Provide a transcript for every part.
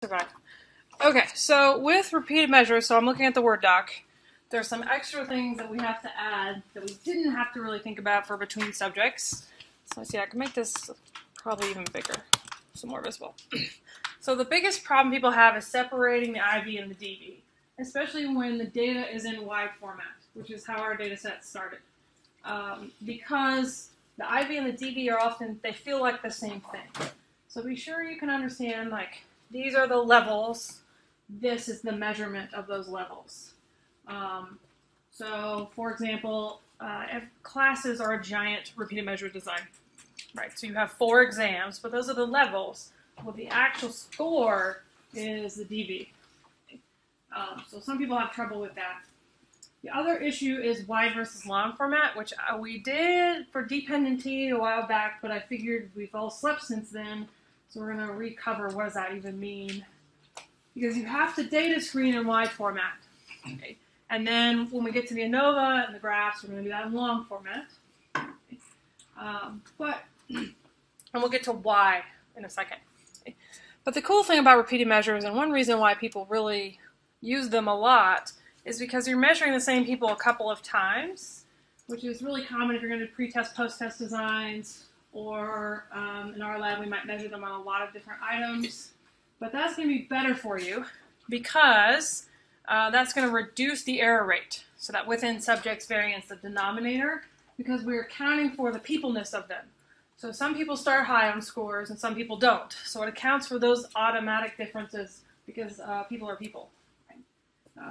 Survive. Okay, so with repeated measures, so I'm looking at the Word doc, there's some extra things that we have to add that we didn't have to really think about for between subjects. So let's see, I can make this probably even bigger, so more visible. So the biggest problem people have is separating the IV and the DV, especially when the data is in wide format, which is how our data set started. Because the IV and the DV are often, they feel like the same thing. So be sure you can understand, like, these are the levels, this is the measurement of those levels. So, for example, if classes are a giant repeated measure design, right? So you have 4 exams, but those are the levels. Well, the actual score is the DV. So some people have trouble with that. The other issue is wide versus long format, which we did for dependency a while back, but I figured we've all slept since then, so we're going to recover what does that even mean. Because you have to data screen in wide format. Okay. And then when we get to the ANOVA and the graphs, we're going to do that in long format. And we'll get to why in a second. Okay. But the cool thing about repeated measures, and one reason why people really use them a lot, is because you're measuring the same people a couple of times, which is really common if you're going to do pre-test, post-test designs, or in our lab we might measure them on a lot of different items. But that's going to be better for you because that's going to reduce the error rate, so that within subjects variance, the denominator, because we're accounting for the peopleness of them. So some people start high on scores and some people don't. So it accounts for those automatic differences because people are people.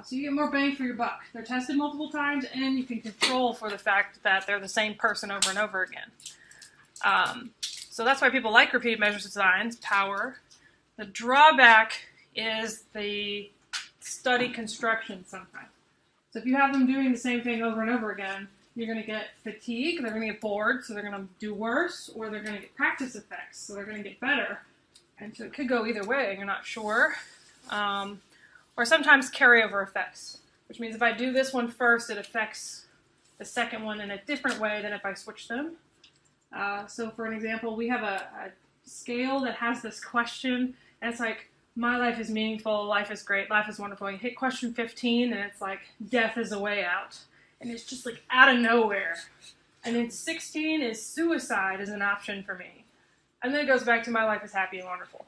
So you get more bang for your buck. They're tested multiple times, and you can control for the fact that they're the same person over and over again. So that's why people like repeated measures designs, power. The drawback is the study construction sometimes. So if you have them doing the same thing over and over again, you're going to get fatigue, they're going to get bored, so they're going to do worse, or they're going to get practice effects, so they're going to get better. And so it could go either way, you're not sure. Or sometimes carryover effects, which means if I do this one first, it affects the second one in a different way than if I switch them. So for an example, we have a scale that has this question, and it's like, my life is meaningful, life is great, life is wonderful. You hit question 15, and it's like, death is a way out. And it's just like out of nowhere. And then 16 is suicide is an option for me. And then it goes back to my life is happy and wonderful.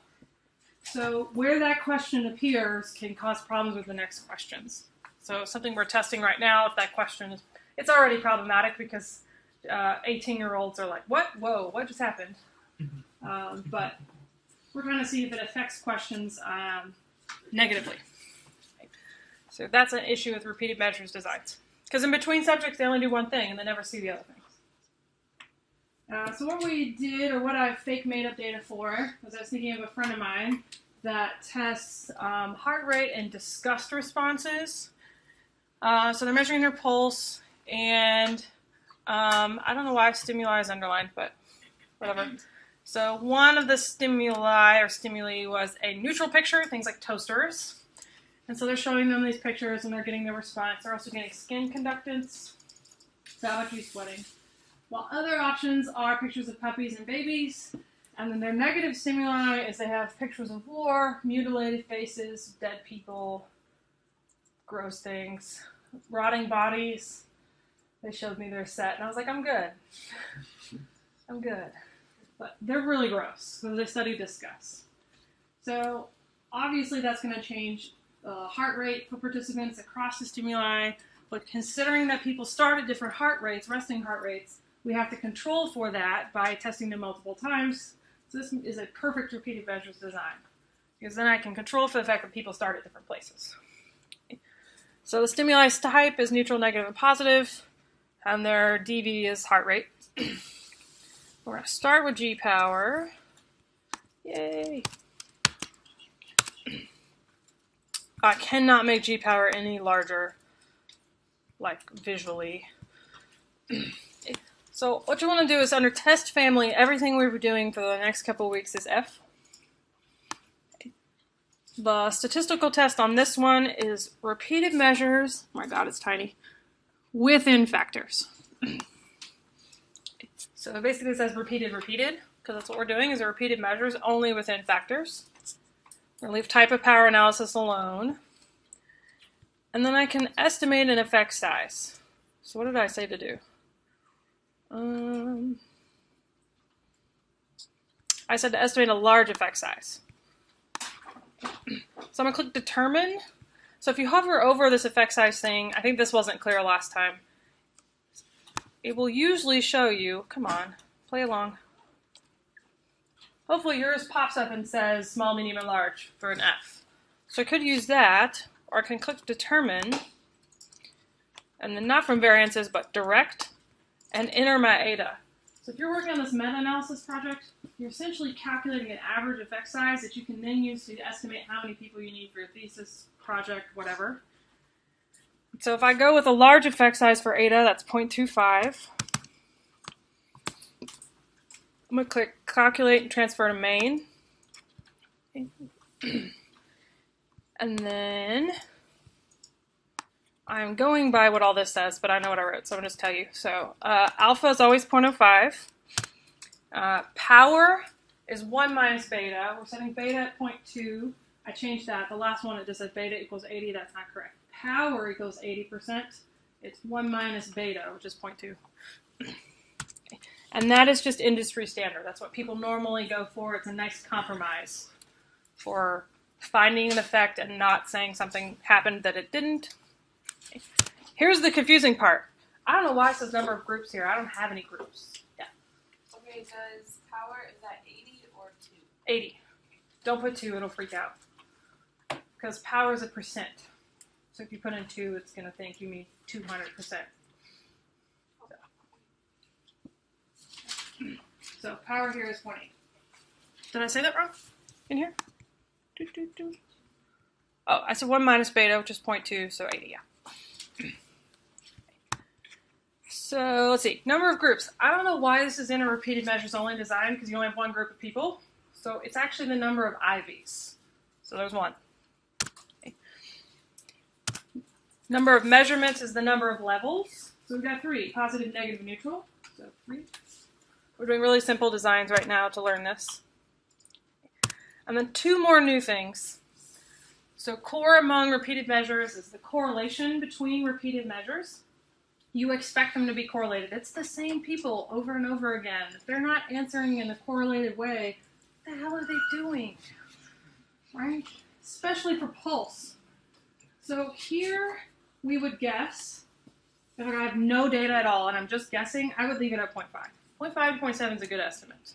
So where that question appears can cause problems with the next questions. So something we're testing right now, if that question is, it's already problematic because 18-year-olds are like, what? Whoa, what just happened? But we're trying to see if it affects questions negatively. Okay. So that's an issue with repeated measures designs. Because in between subjects, they only do one thing and they never see the other things. So what we did, or what I fake made up data for, was I was thinking of a friend of mine that tests heart rate and disgust responses. So they're measuring their pulse, and I don't know why stimuli is underlined, but whatever. So one of the stimuli was a neutral picture, things like toasters. And so they're showing them these pictures and they're getting the response. They're also getting skin conductance, salivary sweating. While other options are pictures of puppies and babies. And then their negative stimuli is they have pictures of war, mutilated faces, dead people, gross things, rotting bodies. They showed me their set and I was like, I'm good. I'm good. But they're really gross. So they study disgust. So obviously that's going to change heart rate for participants across the stimuli, but considering that people start at different heart rates, resting heart rates, we have to control for that by testing them multiple times. So this is a perfect repeated measures design, because then I can control for the fact that people start at different places. Okay. So the stimuli type is neutral, negative, and positive, and their DV is heart rate. We're going to start with G power. Yay! I cannot make G power any larger, like visually. So what you want to do is under test family, everything we were doing for the next couple of weeks is F. The statistical test on this one is repeated measures, oh my god, it's tiny, within factors. So basically it says repeated, because that's what we're doing, is repeated measures only within factors. I'll leave type of power analysis alone. And then I can estimate an effect size. So what did I say to do? I said to estimate a large effect size. So I'm going to click determine. So if you hover over this effect size thing, I think this wasn't clear last time. It will usually show you, come on, play along. Hopefully yours pops up and says small, medium, and large for an F. So I could use that, or I can click determine, and then not from variances, but direct, and enter my eta. So if you're working on this meta-analysis project, you're essentially calculating an average effect size that you can then use to estimate how many people you need for your thesis, project, whatever. So if I go with a large effect size for eta, that's 0.25. I'm going to click calculate and transfer to main. And then I'm going by what all this says, but I know what I wrote, so I'm going to just tell you. So alpha is always 0.05. Power is 1 minus beta. We're setting beta at 0.2. I changed that. The last one, it just said beta equals 80. That's not correct. Power equals 80%. It's 1 minus beta, which is 0.2. And that is just industry standard. That's what people normally go for. It's a nice compromise for finding an effect and not saying something happened that it didn't. Here's the confusing part. I don't know why it says number of groups here. I don't have any groups. Yeah. Okay, does power, is that 80 or 2? 80. Don't put 2, it'll freak out. Because power is a percent. So if you put in 2, it's going to think you mean 200%. So power here is 0.8. Did I say that wrong in here? Oh, I said 1 minus beta, which is 0.2, so 80, yeah. So let's see, number of groups. I don't know why this is in a repeated measures only design, because you only have one group of people. So it's actually the number of IVs. So there's 1. Okay. Number of measurements is the number of levels. So we've got 3, positive, negative, neutral. So 3. We're doing really simple designs right now to learn this. And then 2 more new things. So core among repeated measures is the correlation between repeated measures. You expect them to be correlated. It's the same people over and over again. If they're not answering in a correlated way, what the hell are they doing? Right? Especially for pulse. So here we would guess, if I have no data at all and I'm just guessing, I would leave it at 0.5. 0.5 to 0.7 is a good estimate.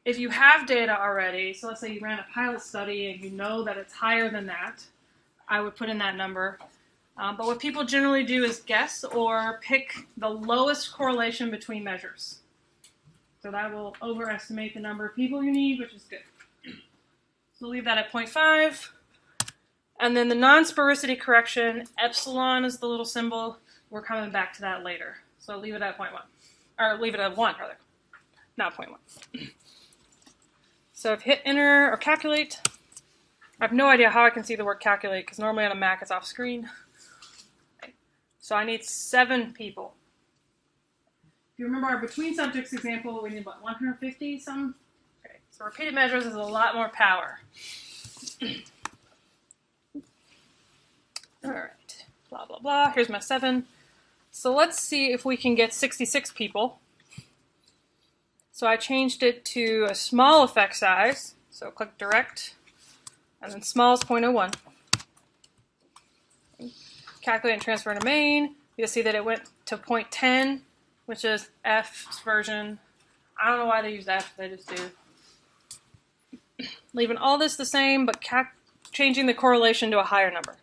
If you have data already, so let's say you ran a pilot study and you know that it's higher than that, I would put in that number. But what people generally do is guess or pick the lowest correlation between measures. So that will overestimate the number of people you need, which is good. So leave that at 0.5. And then the non-sporicity correction, epsilon is the little symbol. We're coming back to that later. So leave it at 0.1. Or leave it at 1, rather. Not 0.1. So if hit enter or calculate, I have no idea how I can see the word calculate, because normally on a Mac it's off screen. Okay. So I need 7 people. If you remember our between subjects example, we need what, 150 something? Okay. So repeated measures is a lot more power. Alright. Blah, blah, blah. Here's my 7. So let's see if we can get 66 people. So I changed it to a small effect size. So click direct, and then small is 0.01. Calculate and transfer to main. You'll see that it went to 0.10, which is F's version. I don't know why they use F, they just do. Leaving all this the same, but changing the correlation to a higher number.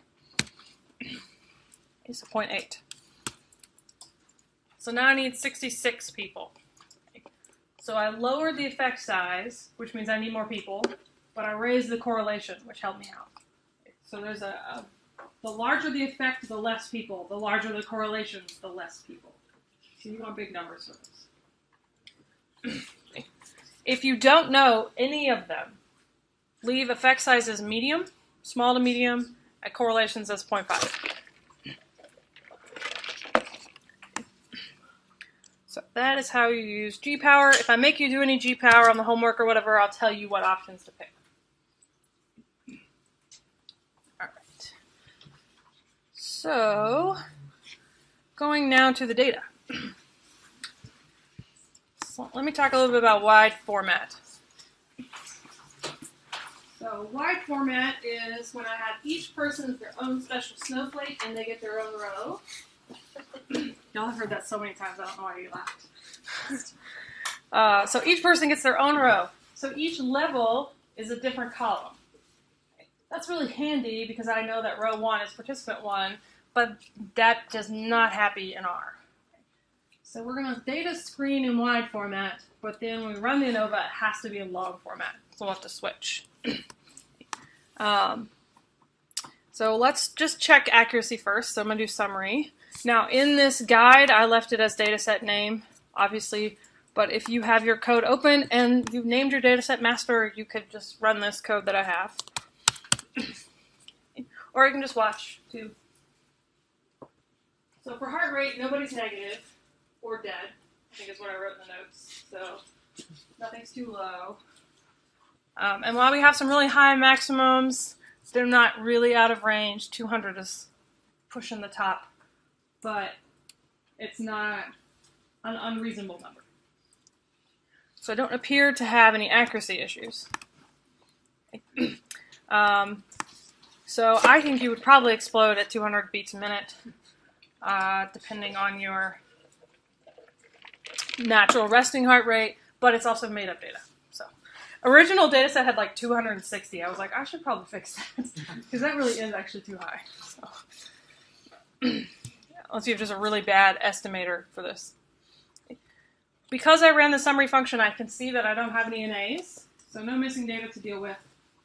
It's a 0.8. So now I need 66 people. So I lowered the effect size, which means I need more people, but I raised the correlation, which helped me out. So there's the larger the effect, the less people. The larger the correlation, the less people. So you want big numbers for this. If you don't know any of them, leave effect size as medium, small to medium, and correlations as 0.5. So that is how you use G-Power. If I make you do any G-Power on the homework or whatever, I'll tell you what options to pick. So, going now to the data. So let me talk a little bit about wide format. So wide format is when I have each person as their own special snowflake and they get their own row. Y'all have heard that so many times, I don't know why you laughed. So each person gets their own row. So each level is a different column. That's really handy because I know that row 1 is participant 1, but that does not happen in R. So we're going to data screen in wide format, but then when we run the ANOVA, it has to be in long format. So we'll have to switch. So let's just check accuracy first. So I'm going to do summary. Now in this guide, I left it as dataset name, obviously. But if you have your code open and you've named your dataset master, you could just run this code that I have. Or you can just watch, too. So for heart rate, nobody's negative or dead, I think is what I wrote in the notes. So nothing's too low. And while we have some really high maximums, they're not really out of range. 200 is pushing the top, but it's not an unreasonable number. So I don't appear to have any accuracy issues. So I think you would probably explode at 200 beats a minute, depending on your natural resting heart rate, but it's also made up data. So original data set had like 260. I was like, I should probably fix that, because that really is actually too high. So, unless you have just a really bad estimator for this. Because I ran the summary function, I can see that I don't have any NAs, so no missing data to deal with.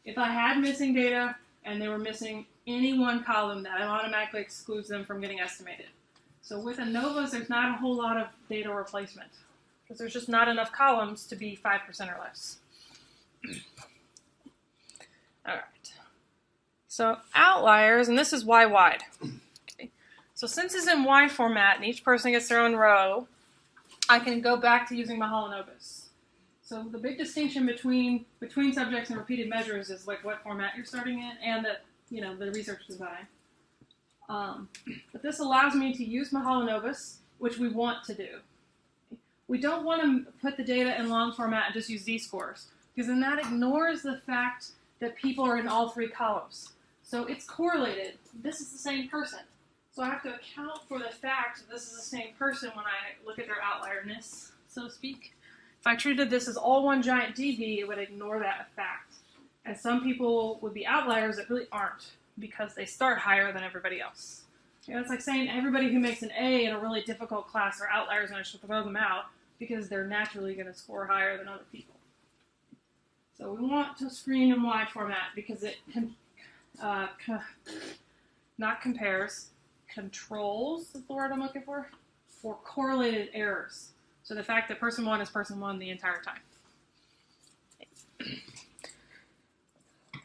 If I had missing data and they were missing any one column, that automatically excludes them from getting estimated. So with ANOVAs, there's not a whole lot of data replacement, because there's just not enough columns to be 5% or less. All right. So outliers, and this is why wide. Okay. So since it's in wide format and each person gets their own row, I can go back to using Mahalanobis. So the big distinction between subjects and repeated measures is like what format you're starting in and the research design. But this allows me to use Mahalanobis, which we want to do. We don't want to put the data in long format and just use z-scores, because then that ignores the fact that people are in all 3 columns. So it's correlated. This is the same person. So I have to account for the fact that this is the same person when I look at their outlierness, so to speak. If I treated this as all one giant DV, it would ignore that fact. And some people would be outliers that really aren't, because they start higher than everybody else. It's like saying everybody who makes an A in a really difficult class are outliers and I should throw them out, because they're naturally going to score higher than other people. So we want to screen in wide format because it not compares, controls is the word I'm looking for correlated errors. So the fact that person 1 is person 1 the entire time.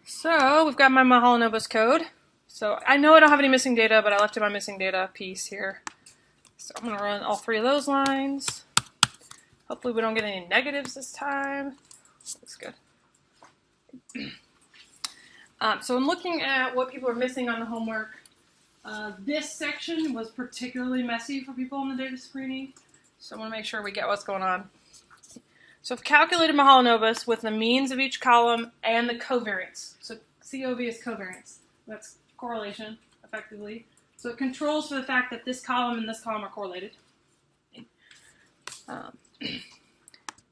So we've got my Mahalanobis code. So I know I don't have any missing data, but I left in my missing data piece here. So I'm going to run all 3 of those lines. Hopefully we don't get any negatives this time. Looks good. So I'm looking at what people are missing on the homework. This section was particularly messy for people in the data screening, so I want to make sure we get what's going on. So I've calculated Mahalanobis with the means of each column and the covariance. So COV is covariance. That's correlation, effectively. So it controls for the fact that this column and this column are correlated. And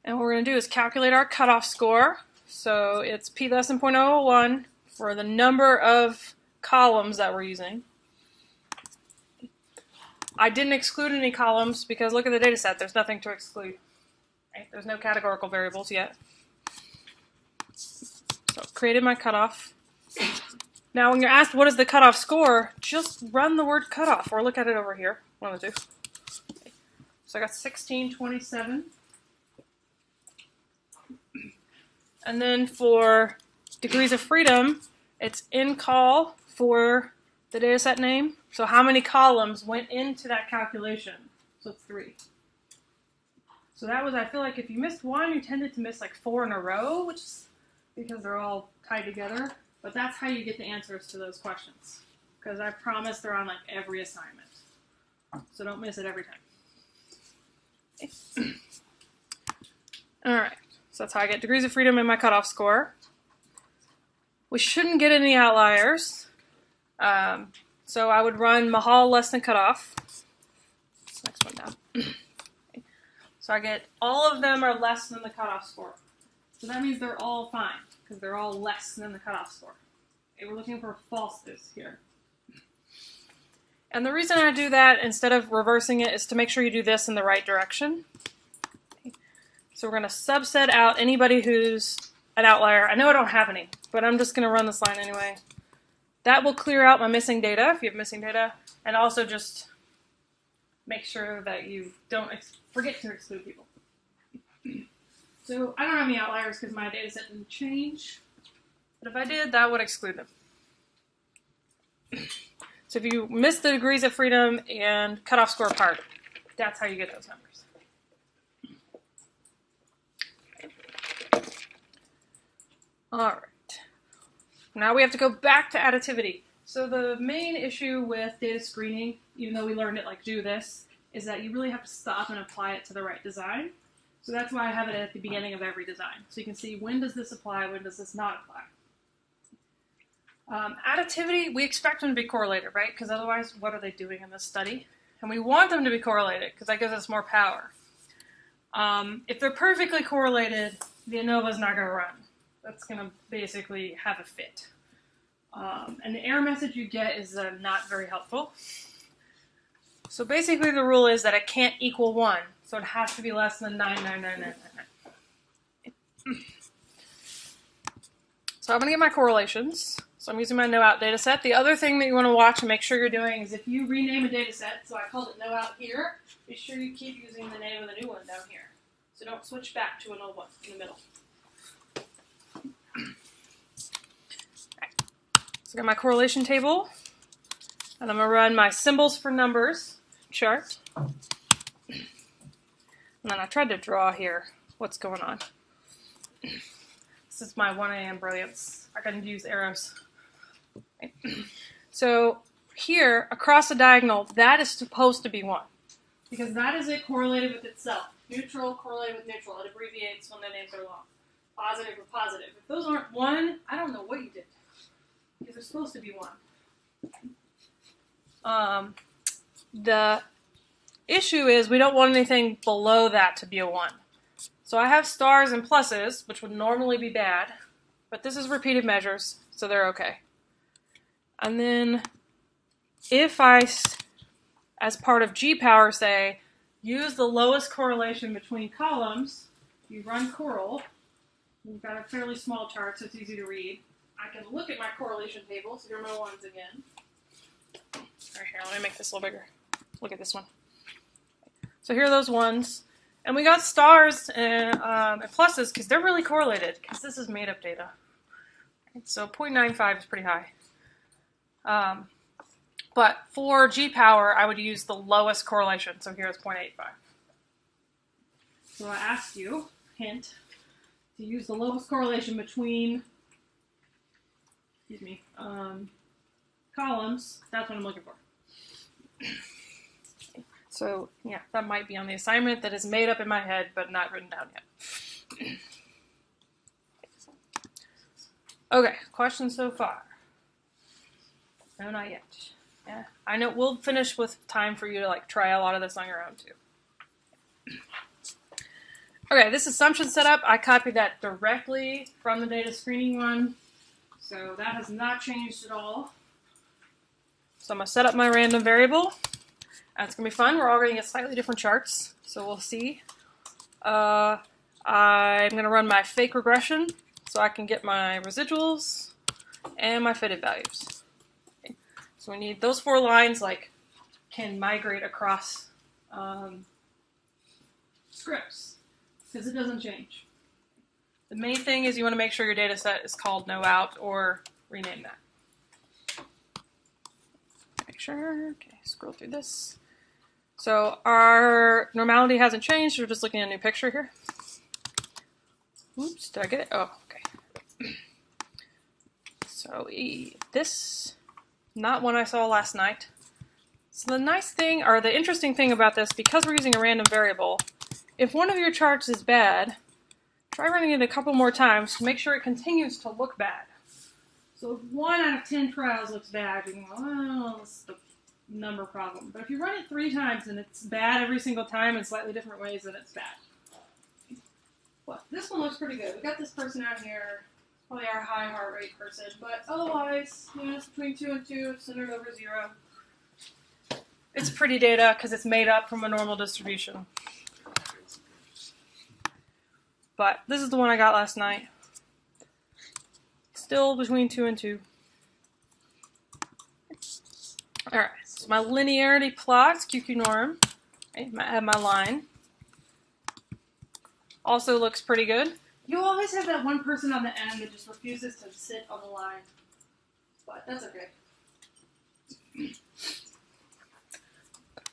what we're going to do is calculate our cutoff score. So it's p less than 0.001 for the number of columns that we're using. I didn't exclude any columns because look at the data set. There's nothing to exclude. Right? There's no categorical variables yet. So I've created my cutoff. Now when you're asked what is the cutoff score, just run the word cutoff or look at it over here. One of the two. So I got 1627. And then for degrees of freedom, it's in call for the data set name. So how many columns went into that calculation? So it's 3. So that was, I feel like if you missed one, you tended to miss like 4 in a row, which is because they're all tied together. But that's how you get the answers to those questions. because I promise they're on like every assignment. So don't miss it every time. Okay. All right, so that's how I get degrees of freedom in my cutoff score. We shouldn't get any outliers. So I would run Mahal less than cutoff. This next one down. Okay. So I get all of them are less than the cutoff score. So that means they're all fine, because they're all less than the cutoff score. Okay, we're looking for falses here. And the reason I do that instead of reversing it is to make sure you do this in the right direction. Okay. So we're going to subset out anybody who's an outlier. I know I don't have any, but I'm just going to run this line anyway. That will clear out my missing data, if you have missing data, and also just make sure that you don't forget to exclude people. So I don't have any outliers because my data set didn't change, but if I did, that would exclude them. So if you miss the degrees of freedom and cutoff score apart, that's how you get those numbers. All right. Now we have to go back to additivity. So the main issue with data screening, even though we learned it like do this, is that you really have to stop and apply it to the right design. So that's why I have it at the beginning of every design. So you can see when does this apply, when does this not apply. Additivity, we expect them to be correlated, right? Because otherwise, what are they doing in this study? And we want them to be correlated because that gives us more power. If they're perfectly correlated, the ANOVA is not going to run. That's going to basically have a fit. And the error message you get is not very helpful. So basically the rule is that it can't equal 1. So it has to be less than 99999. So I'm going to get my correlations. So I'm using my no-out data set. The other thing that you want to watch and make sure you're doing is if you rename a data set, so I called it no-out here, be sure you keep using the name of the new one down here. So don't switch back to an old one in the middle. So I got my correlation table, and I'm going to run my symbols for numbers chart. And then I tried to draw here what's going on. This is my 1 a.m. brilliance. I can use arrows. Okay. So here, across the diagonal, that is supposed to be 1. Because that is it correlated with itself. Neutral correlated with neutral. It abbreviates when the names are long. Positive or positive. If those aren't 1, I don't know what you did. Because they're supposed to be 1. The issue is we don't want anything below that to be a 1. So I have stars and pluses, which would normally be bad, but this is repeated measures, so they're okay. And then if I, as part of G-power, say, use the lowest correlation between columns, you run Coral, you've got a fairly small chart, so it's easy to read. I can look at my correlation table, so here are my 1s again. All right, here, let me make this a little bigger. Look at this one. So here are those 1s. And we got stars and pluses because they're really correlated because this is made-up data. So 0.95 is pretty high. But for G-power, I would use the lowest correlation. So here it's 0.85. So I asked you, hint, to use the lowest correlation between, columns. That's what I'm looking for. So, yeah, that might be on the assignment that is made up in my head, but not written down yet. Okay, questions so far? No, not yet. Yeah, I know we'll finish with time for you to try a lot of this on your own too. Okay, this assumption setup, I copied that directly from the data screening one. So that has not changed at all. So I'm going to set up my random variable. It's going to be fun. We're all going to get slightly different charts, so we'll see. I'm going to run my fake regression so I can get my residuals and my fitted values. Okay. So we need those 4 lines can migrate across scripts because it doesn't change. The main thing is you want to make sure your data set is called no out or rename that. Make sure. Okay, scroll through this. So our normality hasn't changed. We're just looking at a new picture here. Oops, did I get it? Oh, okay. So this not one I saw last night. So the nice thing, or the interesting thing about this, because we're using a random variable, if one of your charts is bad, try running it a couple more times to make sure it continues to look bad. So if 1 out of 10 trials looks bad, you can go, well, this is the number problem. But if you run it 3 times and it's bad every single time in slightly different ways, then it's bad. Well, this one looks pretty good. We got this person out here, probably our high heart rate person, but otherwise, you know, it's between 2 and 2, centered over 0. It's pretty data because it's made up from a normal distribution. But this is the one I got last night. Still between 2 and 2. Alright, so my linearity plots, QQ norm. Okay, I have my line. Also looks pretty good. You always have that one person on the end that just refuses to sit on the line. But that's okay.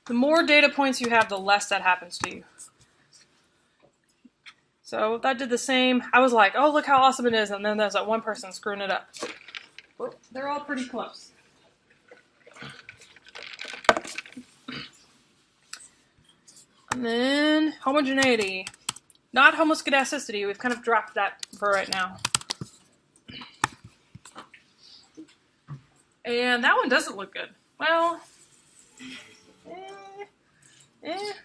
The more data points you have, the less that happens to you. So that did the same. I was like, oh, look how awesome it is. And then there's that one person screwing it up. Well, they're all pretty close. And then homogeneity. Not homoscedasticity. We've kind of dropped that for right now. And that one doesn't look good. Well,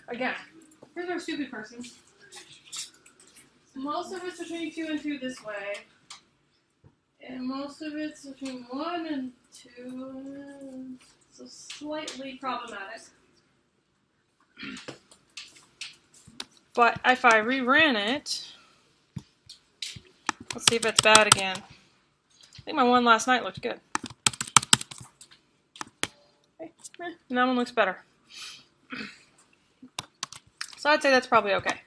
again, here's our stupid person. Most of it's between 2 and 2 this way. And most of it's between 1 and 2. So slightly problematic. But if I reran it, let's see if it's bad again. I think my one last night looked good. Okay. And that one looks better. So I'd say that's probably okay.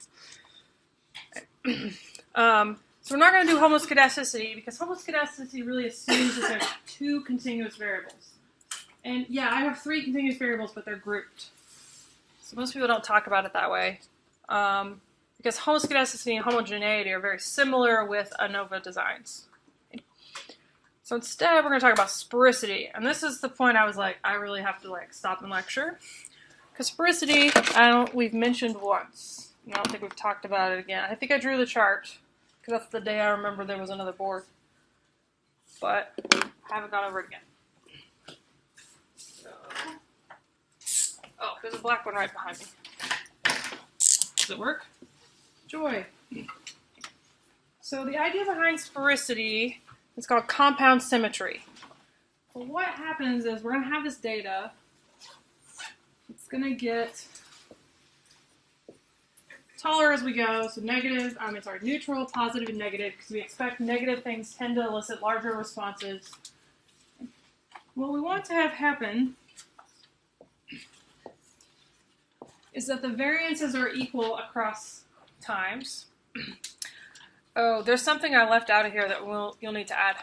So we're not going to do homoscedasticity because homoscedasticity really assumes that there's 2 continuous variables. And yeah, I have 3 continuous variables, but they're grouped. So most people don't talk about it that way. Because homoscedasticity and homogeneity are very similar with ANOVA designs. So instead, we're going to talk about sporicity. And this is the point I was like, I really have to stop and lecture. Because sporicity, we've mentioned once. I don't think we've talked about it again. I think I drew the chart, because that's the day I remember there was another board. But I haven't gone over it again. So, oh, there's a black one right behind me. Does it work? Joy. So the idea behind sporicity is called compound symmetry. Well, what happens is we're going to have this data. It's going to get taller as we go, so neutral, positive, and negative, because we expect negative things tend to elicit larger responses. What we want to have happen is that the variances are equal across times. Oh, there's something I left out of here that you'll need to add.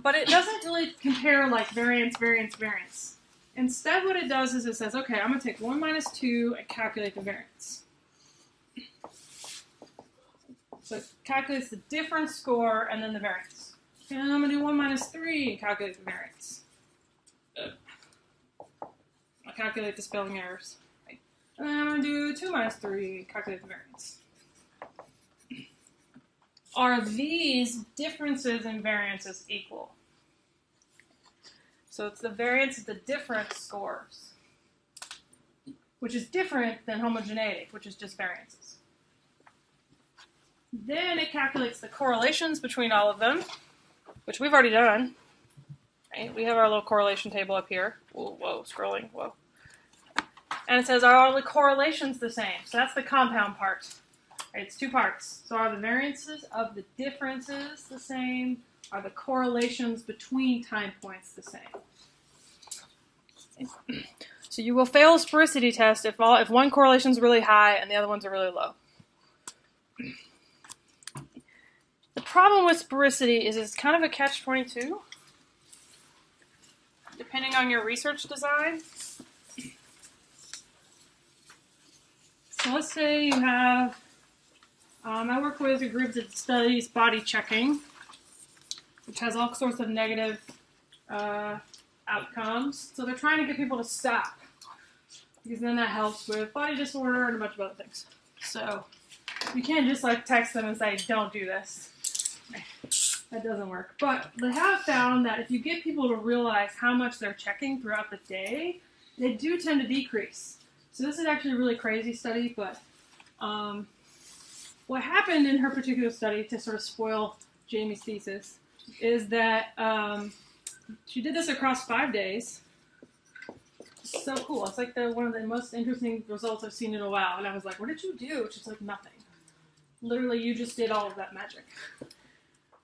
But it doesn't really compare like variance, variance, variance. Instead, what it does is it says, okay, I'm going to take 1 minus 2 and calculate the variance. So it calculates the difference score and then the variance. And I'm going to do 1 minus 3 and calculate the variance. I'll calculate the spelling errors. Right. And then I'm going to do 2 minus 3 and calculate the variance. Are these differences in variances equal? So it's the variance of the difference scores, which is different than homogeneity, which is just variances. Then it calculates the correlations between all of them, which we've already done. Right? We have our little correlation table up here. Whoa, scrolling, whoa. And it says, are all the correlations the same? So that's the compound part. Right, it's 2 parts. So are the variances of the differences the same? Are the correlations between time points the same? So you will fail a sporicity test if one correlation is really high and the other ones are really low. The problem with sporicity is it's kind of a catch-22, depending on your research design. So let's say you have, I work with a group that studies body checking, which has all sorts of negative outcomes. So they're trying to get people to stop, because then that helps with body disorder and a bunch of other things. So you can't just like text them and say, don't do this. That doesn't work. But they have found that if you get people to realize how much they're checking throughout the day, they do tend to decrease. So this is actually a really crazy study, but what happened in her particular study, to sort of spoil Jamie's thesis, is that she did this across 5 days. So cool. It's like one of the most interesting results I've seen in a while. And I was like, what did you do? She's like, nothing. Literally, you just did all of that magic.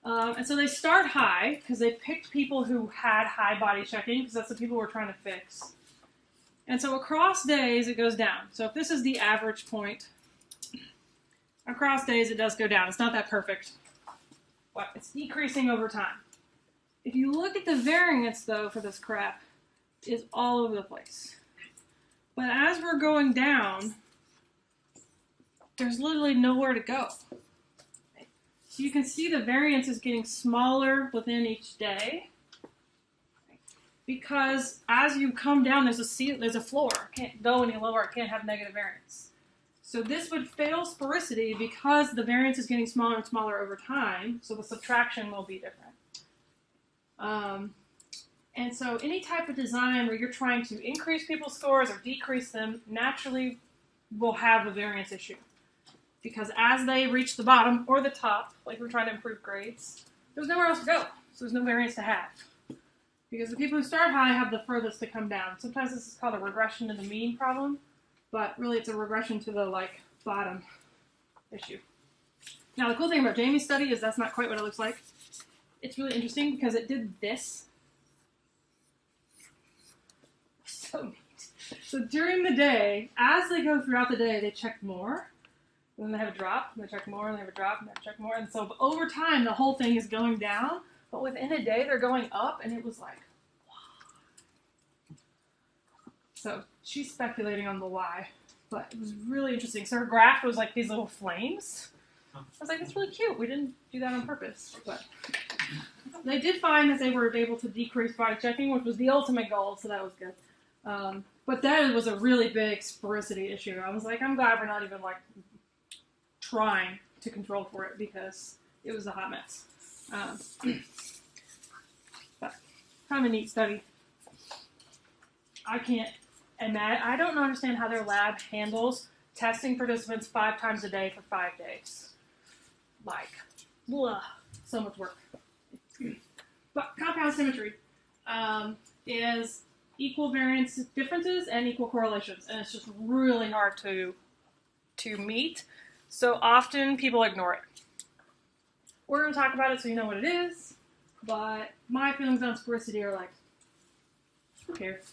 And so they start high, because they picked people who had high body checking, because that's the people we're trying to fix. And so across days, it goes down. So if this is the average point, across days, it does go down. It's not that perfect, but it's decreasing over time. If you look at the variance, though, for this crap, it's all over the place. But as we're going down, there's literally nowhere to go. So you can see the variance is getting smaller within each day, because as you come down, there's a floor. It can't go any lower. It can't have negative variance. So this would fail sporicity because the variance is getting smaller and smaller over time, so the subtraction will be different. And so any type of design where you're trying to increase people's scores or decrease them naturally will have a variance issue. Because as they reach the bottom or the top, like we're trying to improve grades, there's nowhere else to go. So there's no variance to have. Because the people who start high have the furthest to come down. Sometimes this is called a regression to the mean problem, but really it's a regression to the bottom issue. Now the cool thing about Jamie's study is that's not quite what it looks like. It's really interesting because it did this. So neat. So during the day, as they go throughout the day, they check more. And then they have a drop, and they check more, and they have a drop, and they check more. And so over time, the whole thing is going down. But within a day, they're going up, and it was like, wow. So she's speculating on the why. But it was really interesting. So her graph was like these little flames. I was like, that's really cute. We didn't do that on purpose. But they did find that they were able to decrease body checking, which was the ultimate goal, so that was good. But that was a really big sporicity issue. I was like, I'm glad we're not even trying to control for it, because it was a hot mess. But kind of a neat study. I can't imagine. I don't understand how their lab handles testing participants 5 times a day for 5 days. Blah, so much work. But compound symmetry is equal variance differences and equal correlations, and it's just really hard to meet. So often people ignore it. We're going to talk about it so you know what it is, but my feelings on sporicity are who cares?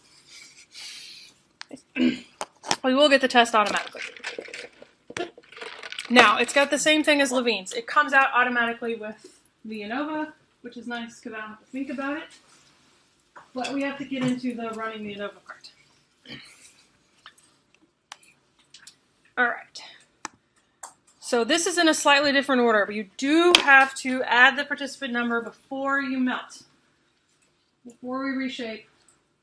We will get the test automatically. Now, it's got the same thing as Levine's. It comes out automatically with the ANOVA, which is nice because I don't have to think about it. But we have to get into the running the ANOVA part. All right. So this is in a slightly different order, but you do have to add the participant number before you melt, before we reshape.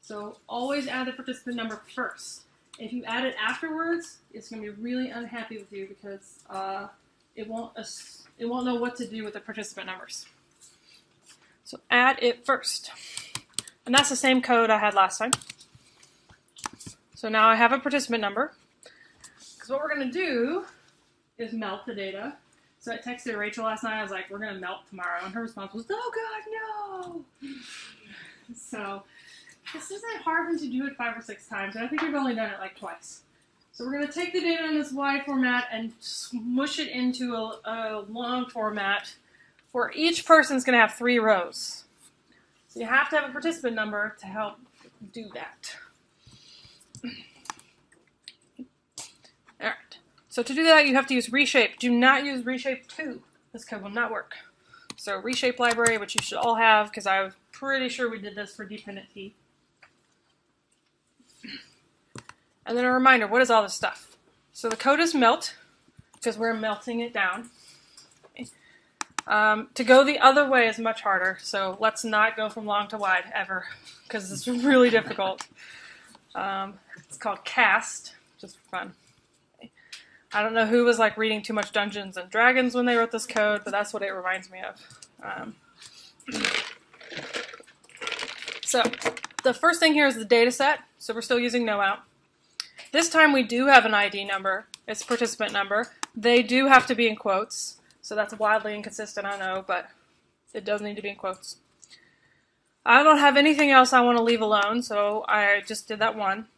So always add the participant number first. If you add it afterwards, it's going to be really unhappy with you because it won't know what to do with the participant numbers. So add it first. And that's the same code I had last time. So now I have a participant number. Because what we're going to do is melt the data. So I texted Rachel last night. I was like, we're going to melt tomorrow. And her response was, oh, God, no. So this isn't hard when you do it 5 or 6 times. And I think we've only done it twice. So we're going to take the data in this wide format and smush it into a long format where each person's going to have 3 rows. So you have to have a participant number to help do that. All right. So to do that, you have to use reshape. Do not use reshape 2. This code will not work. So reshape library, which you should all have, because I'm pretty sure we did this for dependent T. And then a reminder, what is all this stuff? So the code is melt, because we're melting it down. To go the other way is much harder, so let's not go from long to wide ever, because it's really difficult. It's called cast, just for fun. I don't know who was like reading too much Dungeons and Dragons when they wrote this code, but that's what it reminds me of. So the first thing here is the data set, so we're still using no out. This time we do have an ID number, it's participant number. They do have to be in quotes, so that's wildly inconsistent, I know, but it does need to be in quotes. I don't have anything else I want to leave alone, so I just did that one.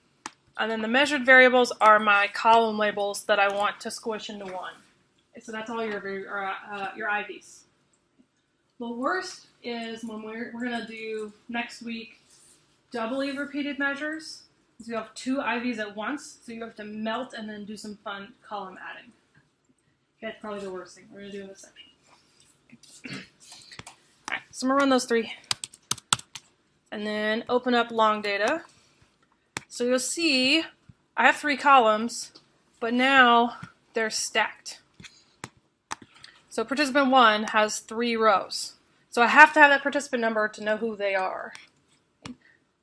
And then the measured variables are my column labels that I want to squish into one. So that's all your IVs. The worst is when we're going to do next week doubly repeated measures. So you have two IVs at once, so you have to melt and then do some fun column adding. That's probably the worst thing we're going to do in this section. Alright, so I'm going to run those three. And then open up long data. So you'll see I have three columns, but now they're stacked. So participant 1 has 3 rows. So I have to have that participant number to know who they are,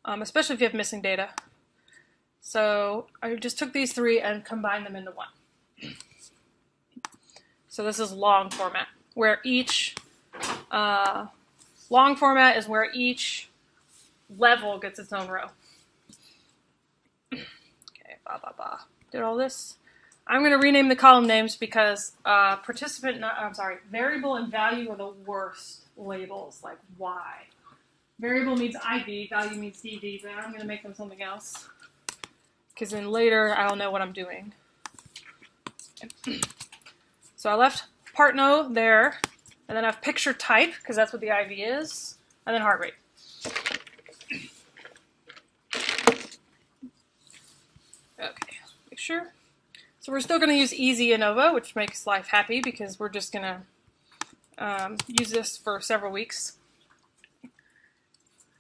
especially if you have missing data. So I just took these 3 and combined them into one. So this is long format, where each long format is where each level gets its own row. Did all this. I'm going to rename the column names because variable and value are the worst labels, like Y. Variable means IV, value means DV, but I'm going to make them something else because then later I'll know what I'm doing. So I left part no there, and then I have picture type because that's what the IV is, and then heart rate. Okay, make sure. So we're still going to use easy ANOVA, which makes life happy because we're just going to use this for several weeks.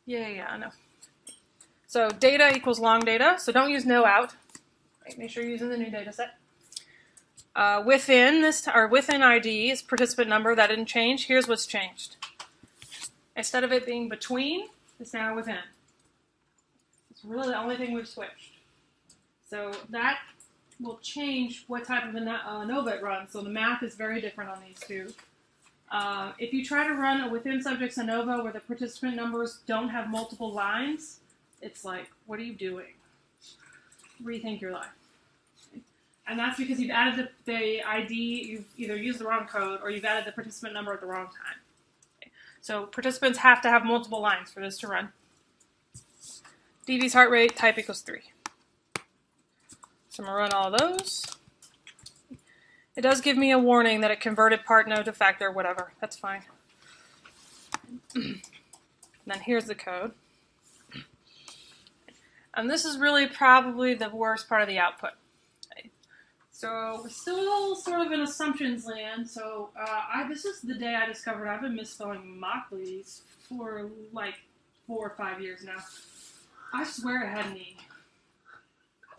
Yeah, I know. So data equals long data, so don't use no out. Right, make sure you're using the new data set. Within ID is participant number. That didn't change. Here's what's changed. Instead of it being between, it's now within. It's really the only thing we've switched. So that will change what type of ANOVA it runs. So the math is very different on these two. If you try to run a within subjects ANOVA where the participant numbers don't have multiple lines, it's like, what are you doing? Rethink your life. And that's because you've added the ID, you've either used the wrong code or you've added the participant number at the wrong time. Okay. So participants have to have multiple lines for this to run. DV's heart rate, type equals 3. So I'm going to run all those. It does give me a warning that it converted part no to factor, whatever. That's fine. And then here's the code. And this is really probably the worst part of the output. Okay. So we're still sort of in assumptions land. So this is the day I discovered I've been misspelling Mahalanobis for like 4 or 5 years now. I swear I had an E.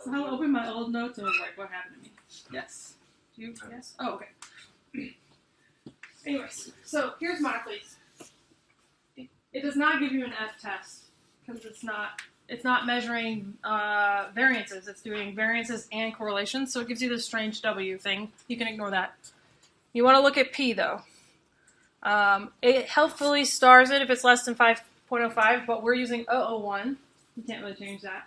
So I opened my old notes and I was like, what happened to me? Yes. Yes? Oh, okay. Anyways, so here's Mahalanobis. It does not give you an F test because it's not measuring variances. It's doing variances and correlations, so it gives you this strange W thing. You can ignore that. You want to look at P, though. It helpfully stars it if it's less than 5.05, but we're using 0.001. You can't really change that.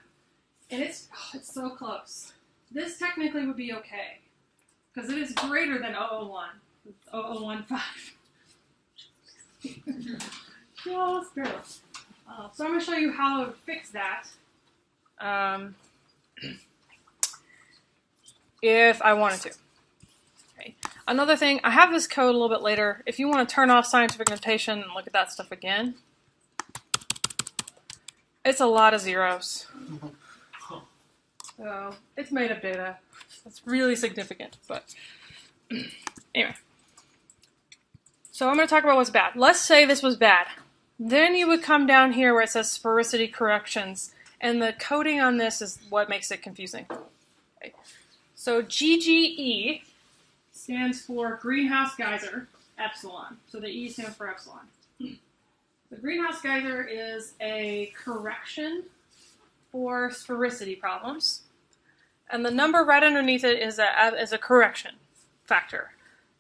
And it's so close. This technically would be okay, because it is greater than 0.001. It's 0.015. Just barely. So I'm going to show you how to fix that if I wanted to. Okay. Another thing, I have this code a little bit later. If you want to turn off scientific notation and look at that stuff again, it's a lot of zeros. So it's made of data. It's really significant, but anyway. So I'm going to talk about what's bad. Let's say this was bad. Then you would come down here where it says sphericity corrections, and the coding on this is what makes it confusing. Okay. So GGE stands for greenhouse geyser, epsilon. So the E stands for epsilon. The greenhouse geyser is a correction for sphericity problems. And the number right underneath it is a correction factor.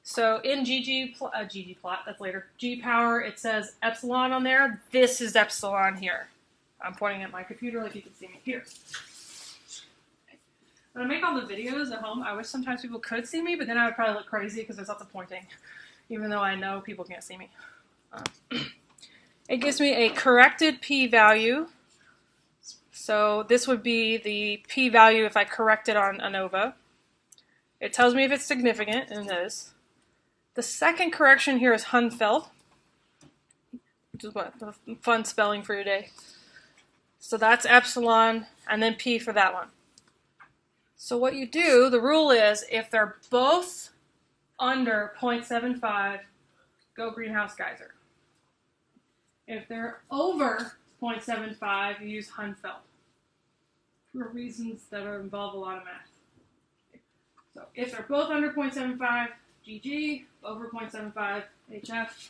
So in GG plot, that's later, G power, it says epsilon on there. This is epsilon here. I'm pointing at my computer like you can see me here. When I make all the videos at home, I wish sometimes people could see me, but then I would probably look crazy because there's lots of pointing, even though I know people can't see me. It gives me a corrected p-value. So this would be the p-value if I correct it on ANOVA. It tells me if it's significant, and it is. The second correction here is Hunfeld, which is what the fun spelling for your day. So that's epsilon, and then p for that one. So what you do, the rule is, if they're both under 0.75, go greenhouse geyser. If they're over 0.75, you use Hunfeld for reasons that involve a lot of math. So if they're both under 0.75, GG, over 0.75, HF.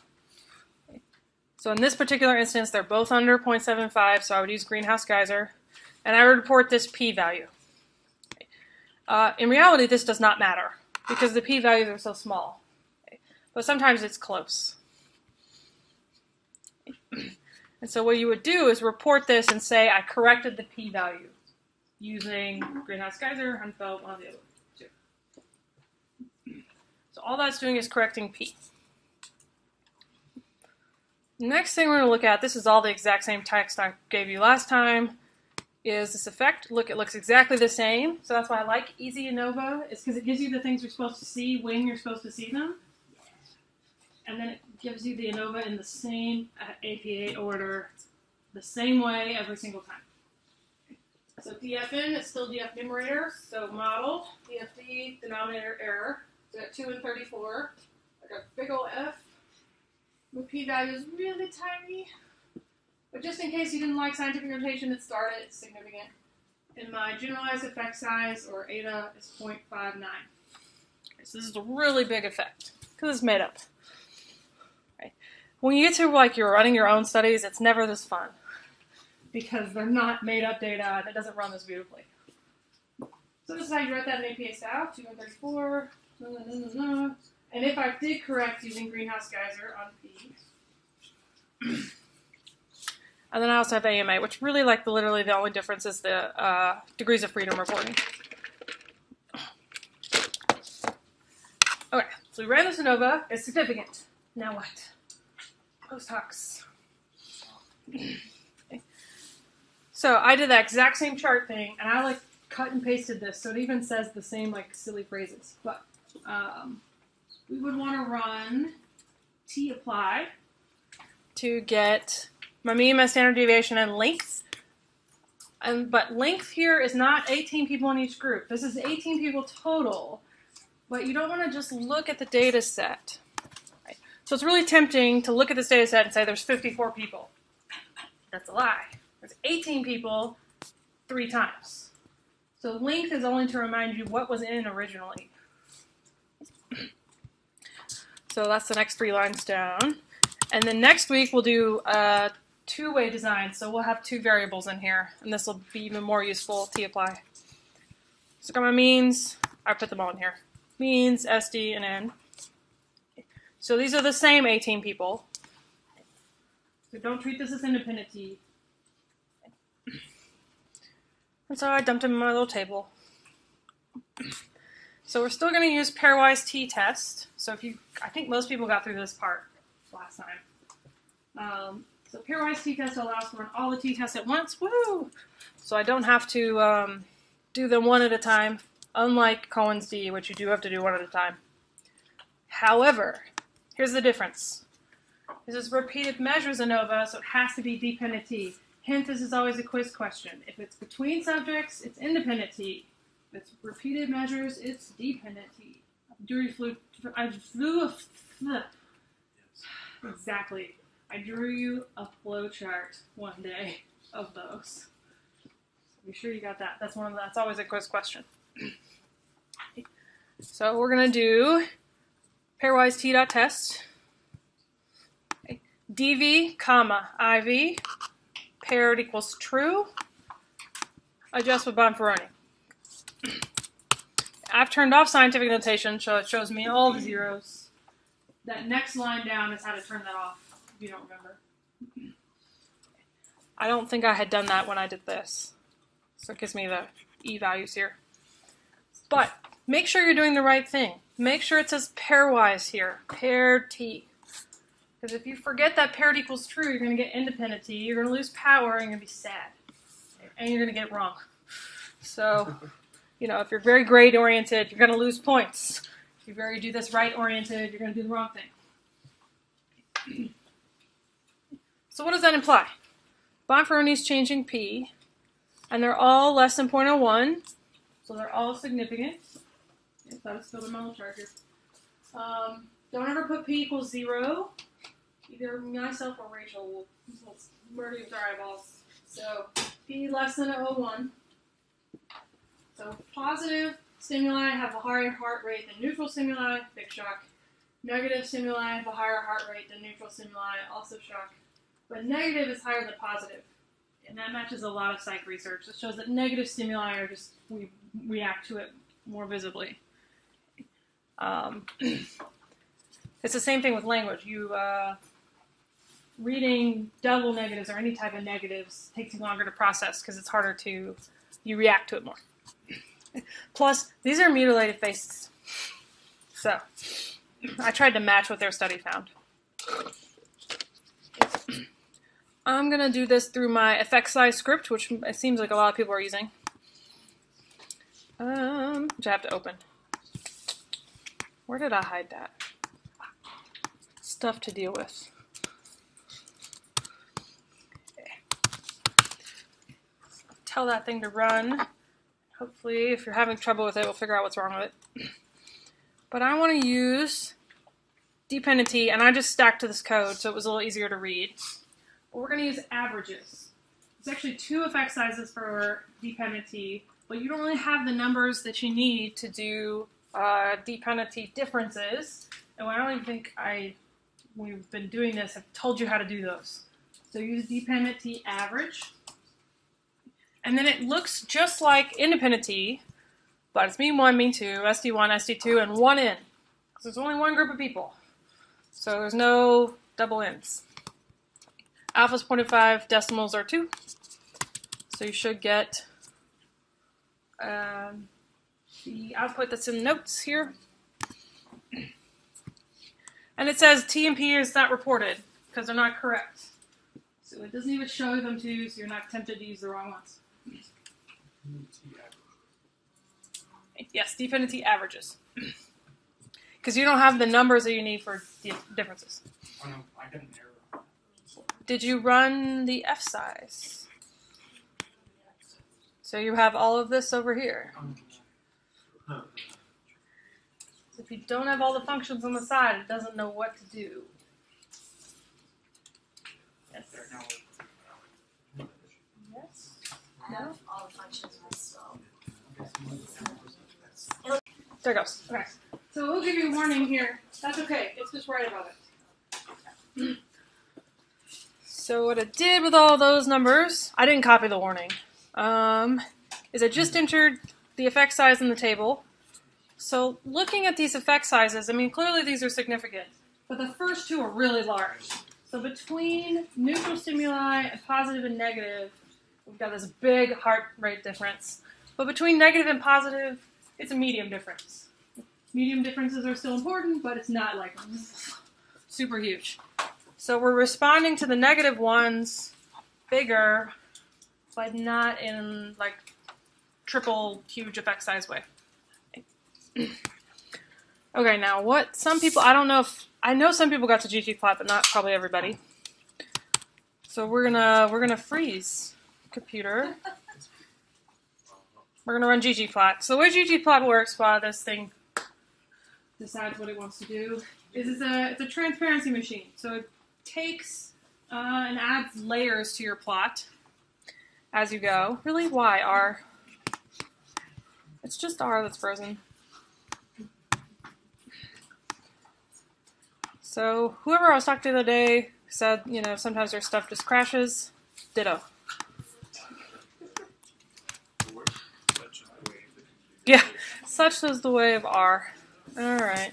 So in this particular instance, they're both under 0.75, so I would use greenhouse geyser, and I would report this p-value. In reality, this does not matter, because the p-values are so small. But sometimes it's close. And so what you would do is report this and say, I corrected the p-value using greenhouse geyser, Hunfeld, one of the other two. So all that's doing is correcting p. Next thing we're going to look at, this is all the exact same text I gave you last time, is this effect. Look, it looks exactly the same. So that's why I like easy ANOVA, is because it gives you the things you're supposed to see when you're supposed to see them. And then it gives you the ANOVA in the same APA order, the same way every single time. So DFN is still DF numerator, so model, DFD, denominator error. So got 2 and 34. I got a big old F. The p-value is really tiny. But just in case you didn't like scientific notation that started, it's significant. And my generalized effect size, or eta, is 0.59. Okay, so this is a really big effect, because it's made up. Okay. When you get to, like, you're running your own studies, it's never this fun, because they're not made up data, and it doesn't run this beautifully. So this is how you write that in APA style, 2 and 34, and if I did correct using greenhouse geyser on P, and then I also have AMA, which really, like, literally the only difference is the degrees of freedom reporting. Okay, so we ran this ANOVA. It's significant. Now what? Post hocs. Okay. So I did that exact same chart thing, and I, like, cut and pasted this, so it even says the same, like, silly phrases. But we would want to run t-apply to get my mean, my standard deviation, and length. But length here is not 18 people in each group. This is 18 people total. But you don't want to just look at the data set. Right? So it's really tempting to look at this data set and say there's 54 people. That's a lie. There's 18 people 3 times. So length is only to remind you what was in originally. So that's the next 3 lines down. And then next week we'll do two-way design, so we'll have 2 variables in here, and this will be even more useful to apply. So got my means, I put them all in here. Means, SD, and N. So these are the same 18 people. So don't treat this as independent T. And so I dumped them in my little table. So we're still going to use pairwise t-test. So I think most people got through this part last time. So pairwise t-test allows for all the t-tests at once. Woo! So I don't have to do them one at a time, unlike Cohen's d, which you do have to do one at a time. However, here's the difference. This is repeated measures ANOVA, so it has to be dependent t. Hint, this is always a quiz question. If it's between subjects, it's independent t. If it's repeated measures, it's dependent t. Exactly. I drew you a flow chart one day of those. So be sure you got that. That's always a quiz question. So we're gonna do pairwise t.test. dv, comma, iv, paired equals true. Adjust with Bonferroni. I've turned off scientific notation, so it shows me all the zeros. That next line down is how to turn that off, if you don't remember. I don't think I had done that when I did this. So it gives me the E values here. But make sure you're doing the right thing. Make sure it says pairwise here, paired T. Because if you forget that paired equals true, you're going to get independent T, you're going to lose power, and you're going to be sad. And you're going to get it wrong. So, you know, if you're very grade oriented, you're going to lose points. If you very do this right oriented, you're going to do the wrong thing. So what does that imply? Bonferroni's changing P, and they're all less than 0.01, so they're all significant. Yes, that was spilled in my little charger. Don't ever put P equals 0. Either myself or Rachel will murder you with our eyeballs. So P less than 0.01. So positive stimuli have a higher heart rate than neutral stimuli, big shock. Negative stimuli have a higher heart rate than neutral stimuli, also shock. But negative is higher than positive. And that matches a lot of psych research. It shows that negative stimuli are just, we react to it more visibly. It's the same thing with language. Reading double negatives or any type of negatives takes you longer to process because it's harder to, you react to it more. Plus, these are mutilated faces. So, I tried to match what their study found. I'm going to do this through my effect size script, which it seems like a lot of people are using. Which I have to open. Where did I hide that? Stuff to deal with. Okay. Tell that thing to run. Hopefully, if you're having trouble with it, we'll figure out what's wrong with it. But I want to use dependent-T, and I just stacked to this code so it was a little easier to read. But we're going to use averages. There's actually 2 effect sizes for dependent-T, but you don't really have the numbers that you need to do dependent-T differences. And I don't even think we've been doing this, I've told you how to do those. So use dependent-T average. And then it looks just like independent-T, but it's mean 1, mean 2, SD1, SD2, and 1 N. Because there's only one group of people. So there's no double N's. Alpha's 0.5, decimals are 2. So you should get the output that's in the notes here. And it says T and P is not reported because they're not correct. So it doesn't even show them to you, so you're not tempted to use the wrong ones. Yes, dependent-T averages. Because you don't have the numbers that you need for differences. Oh, no, I got an error. Did you run the F size? So you have all of this over here. So if you don't have all the functions on the side, it doesn't know what to do. Yes. Yes. I have all the functions myself. There it goes. Okay. So we'll give you a warning here. That's okay. It's just right about it. So what I did with all those numbers, I didn't copy the warning, is I just entered the effect size in the table. So looking at these effect sizes, I mean, clearly these are significant, but the first 2 are really large. So between neutral stimuli and positive and negative, we've got this big heart rate difference. But between negative and positive, it's a medium difference. Medium differences are still important, but it's not like super huge. So we're responding to the negative ones bigger, but not in like triple huge effect size way. Okay, now what some people, I know some people got to ggplot, but not probably everybody. So we're gonna freeze computer. We're gonna run ggplot. So the way ggplot works while this thing decides what it wants to do is it's a transparency machine. So it takes and adds layers to your plot as you go. Really? Why R? It's just R that's frozen. So whoever I was talking to the other day said, you know, sometimes their stuff just crashes. Ditto. Yeah, such is the way of R. All right.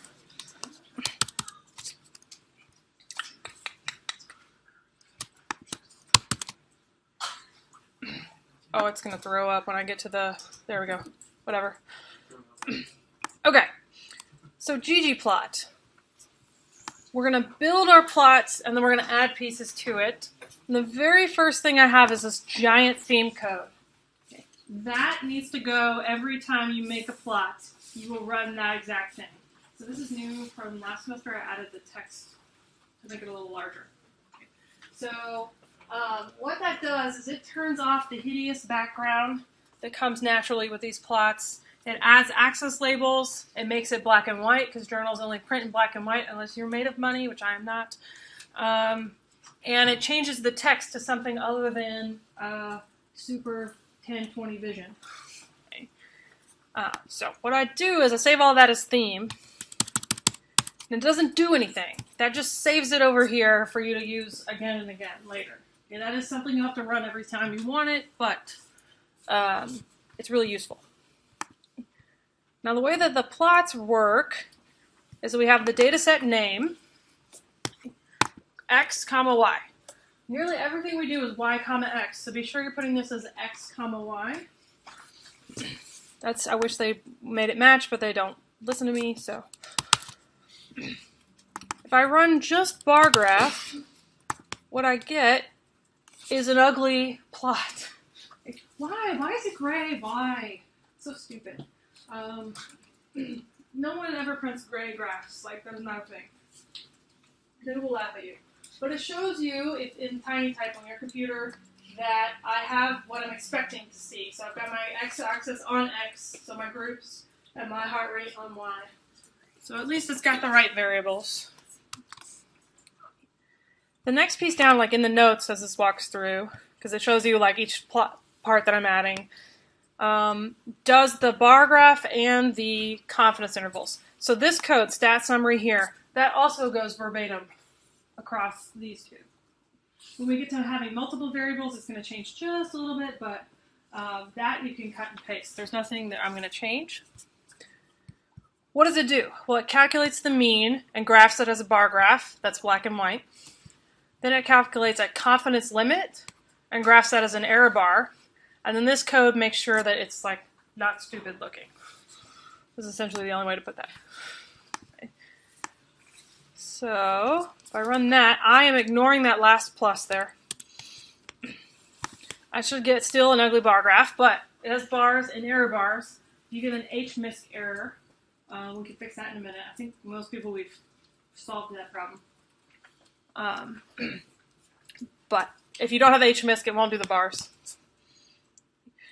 Oh, it's going to throw up when I get to the... There we go. Whatever. Okay. So ggplot. We're going to build our plots, and then we're going to add pieces to it. And the very first thing I have is this giant theme code. Okay. That needs to go every time you make a plot. You will run that exact thing. So this is new from last semester. I added the text to make it a little larger. Okay. So what that does is it turns off the hideous background that comes naturally with these plots. It adds axis labels. It makes it black and white because journals only print in black and white unless you're made of money, which I am not. And it changes the text to something other than super 1020 vision. Okay. So what I do is I save all that as theme. And it doesn't do anything. That just saves it over here for you to use again and again later. Okay, that is something you have to run every time you want it, but it's really useful. Now the way that the plots work is that we have the dataset name, x, comma, y. Nearly everything we do is y, comma, x, so be sure you're putting this as x, comma, y. I wish they made it match, but they don't listen to me, so. If I run just bar graph, what I get is an ugly plot. Why? Why is it gray? Why? So stupid. No one ever prints gray graphs. Like, that's not a thing. They will laugh at you. But it shows you, if in tiny type on your computer, that I have what I'm expecting to see. So I've got my x-axis on x, so my groups, and my heart rate on y. So at least it's got the right variables. The next piece down, like in the notes as this walks through, because it shows you like each part that I'm adding, does the bar graph and the confidence intervals. So this code, stat summary here, that also goes verbatim across these two. When we get to having multiple variables, it's going to change just a little bit, but that you can cut and paste. There's nothing that I'm going to change. What does it do? Well, it calculates the mean and graphs it as a bar graph. That's black and white. Then it calculates a confidence limit and graphs that as an error bar. And then this code makes sure that it's like not stupid looking. This is essentially the only way to put that. Okay. So if I run that, I am ignoring that last plus there. I should get still an ugly bar graph, but it has bars and error bars. You get an HMISC error. We can fix that in a minute. I think most people we've solved that problem. But if you don't have HMISC, it won't do the bars.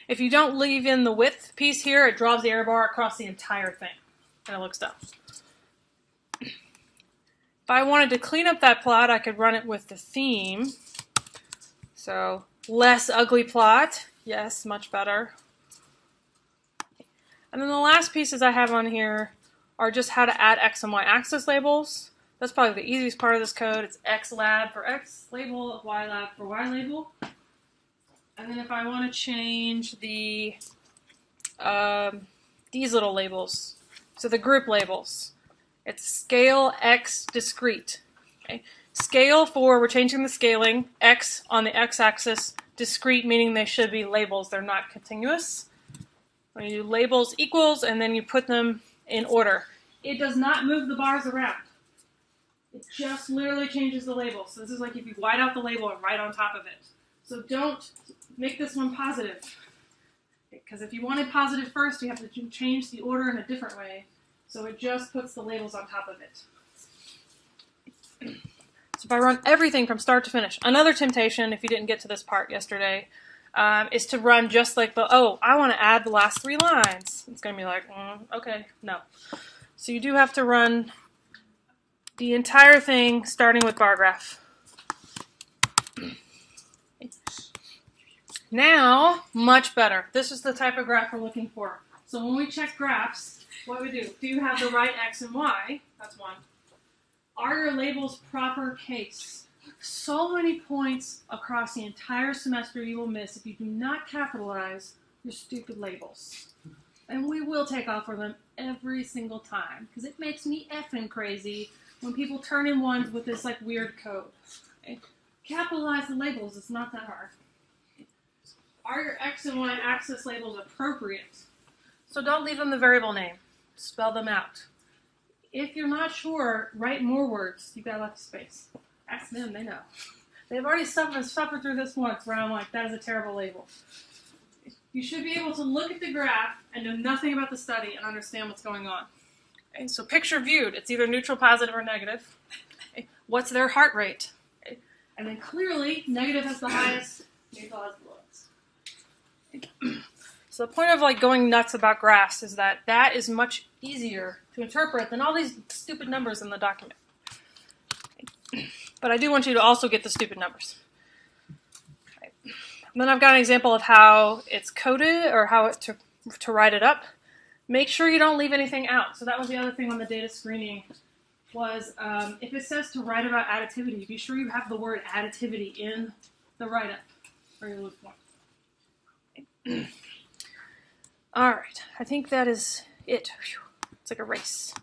If you don't leave in the width piece here, it draws the error bar across the entire thing, and it looks dumb. If I wanted to clean up that plot, I could run it with the theme. So less ugly plot. Yes, much better. And then the last pieces I have on here are just how to add X and Y axis labels. That's probably the easiest part of this code. It's X lab for X label, Y lab for Y label. And then if I want to change the these little labels, so the group labels, it's scale X discrete. Okay. Scale for, we're changing the scaling, X on the X-axis, discrete meaning they should be labels, they're not continuous. When you do labels equals, and then you put them in order. It does not move the bars around. It just literally changes the label. So this is like if you white out the label and write on top of it. So don't make this one positive. Because if you wanted positive first, you have to change the order in a different way. So it just puts the labels on top of it. So if I run everything from start to finish, another temptation, if you didn't get to this part yesterday, is to run just like the, oh, I want to add the last 3 lines. It's going to be like, okay, no. So you do have to run the entire thing starting with bar graph. Now, much better. This is the type of graph we're looking for. So when we check graphs, what do? Do you have the right X and Y? That's one. Are your labels proper case? So many points across the entire semester you will miss if you do not capitalize your stupid labels. And we will take off for them every single time, because it makes me effing crazy when people turn in ones with this like weird code. Okay? Capitalize the labels, it's not that hard. Are your X and Y axis labels appropriate? So don't leave them the variable name. Spell them out. If you're not sure, write more words. You've got left space. Ask them, they know. They've already suffered through this once where I'm like, that is a terrible label. You should be able to look at the graph and know nothing about the study and understand what's going on. Okay, so picture viewed, it's either neutral, positive, or negative. Okay, what's their heart rate? Okay, and then clearly, negative has the highest, neutral has the lowest. Okay. So the point of like going nuts about graphs is that that is much easier to interpret than all these stupid numbers in the document. Okay. But I do want you to also get the stupid numbers. Okay. And then I've got an example of how it's coded or how to write it up. Make sure you don't leave anything out. So that was the other thing on the data screening was if it says to write about additivity, be sure you have the word additivity in the write-up or you'll lose points. Okay. All right, I think that is it. It's like a race.